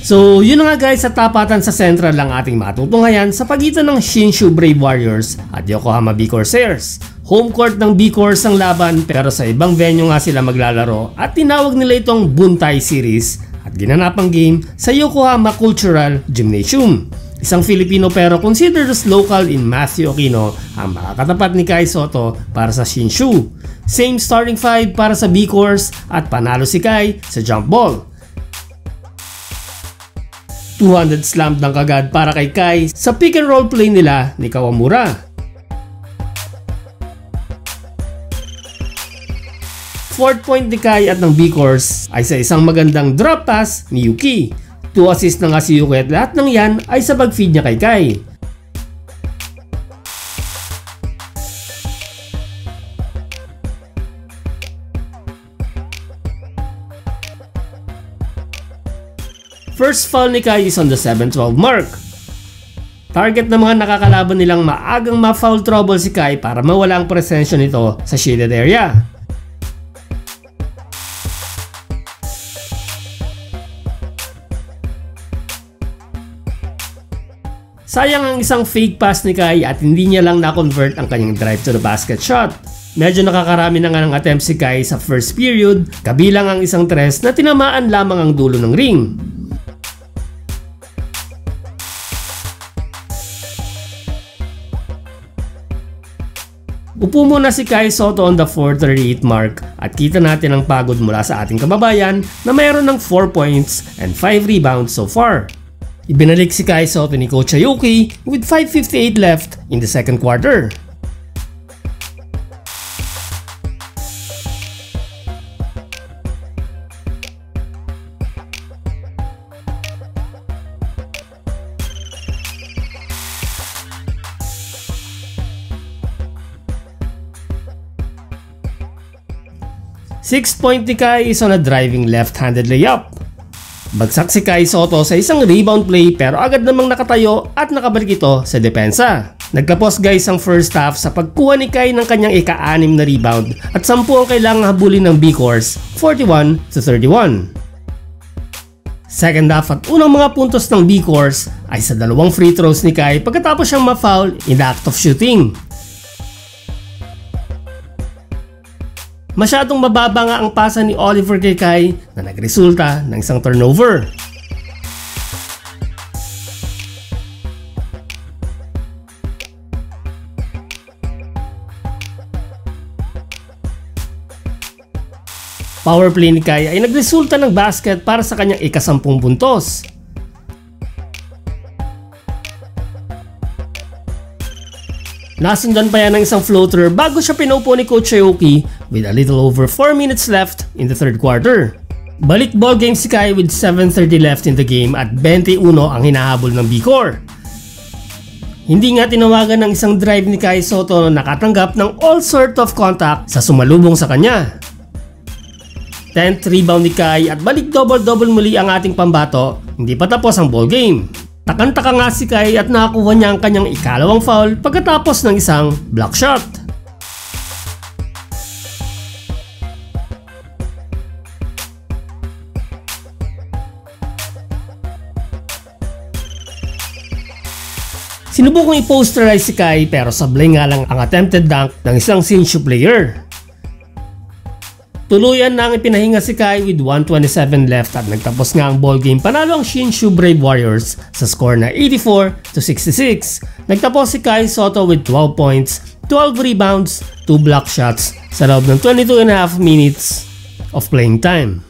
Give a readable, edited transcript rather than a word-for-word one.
So yun na nga guys, sa tapatan sa Central lang ating matutunghayan sa pagitan ng Shinshu Brave Warriors at Yokohama B Corsairs. Home court ng B Cors ang laban pero sa ibang venue nga sila maglalaro at tinawag nila itong Buntai Series at ginanapang game sa Yokohama Cultural Gymnasium. Isang Filipino pero considered as local in Matthew Aquino ang makakatapat ni Kai Sotto para sa Shinshu. Same starting 5 para sa B Cors at panalo si Kai sa jump ball. 200 slam dunk agad para kay Kai sa pick and roll play nila ni Kawamura. Fourth point ni Kai at ng B Cors ay sa isang magandang drop pass ni Yuki. 2 assist na nga si Yuki at lahat ng yan ay sa pag-feed niya kay Kai. First foul ni Kai is on the 7-12 mark. Target ng mga nakakalaban nilang maagang ma-foul trouble si Kai para mawala ang presensya nito sa shaded area. Sayang ang isang fake pass ni Kai at hindi niya lang na-convert ang kanyang drive to the basket shot. Medyo nakakarami na nga ng attempt si Kai sa first period, kabilang ang isang tres na tinamaan lamang ang dulo ng ring. Upo muna si Kai Sotto on the 4:38 mark at kita natin ang pagod mula sa ating kababayan na mayroon ng 4 points and 5 rebounds so far. Ibinalik si Kai Sotto ni Coach Ayuki with 5:58 left in the second quarter. Sixth point ni Kai is on a driving left-handed layup. Bagsak si Kai Sotto sa isang rebound play pero agad namang nakatayo at nakabalik ito sa depensa. Nagkapos guys ang first half sa pagkuha ni Kai ng kanyang ika-6 na rebound at 10 ang kailangang habulin ng B Cors, 41-31. Second half at unang mga puntos ng B Cors ay sa 2 free throws ni Kai pagkatapos siyang ma-foul in the act of shooting. Masyadong mababa nga ang pasa ni Oliver kay Kai na nagresulta ng isang turnover. Power play ni Kai ay nagresulta ng basket para sa kanyang ika-10 puntos. Nasundan pa yan ng isang floater bago siya pinupo ni Coach Ayuki with a little over 4 minutes left in the third quarter. Balik ball game si Kai with 7:30 left in the game at 21 ang hinahabol ng B Cor. Hindi nga tinawagan ng isang drive ni Kai Sotto na nakatanggap ng all sort of contact sa sumalubong sa kanya. 10th rebound ni Kai at balik double-double muli ang ating pambato, hindi pa tapos ang ball game. Takang-taka nga si Kai at nakakuha niya ang kanyang ikalawang foul pagkatapos ng isang block shot. Sinubukang i-posterize si Kai pero sablay nga lang ang attempted dunk ng isang Shinshu player. Tuluyan na ang ipinahinga si Kai with 1:27 left at nagtapos nga ang ball game. Panalo ang Shinshu Brave Warriors sa score na 84-66. Nagtapos si Kai Sotto with 12 points, 12 rebounds, 2 block shots sa loob ng 22.5 minutes of playing time.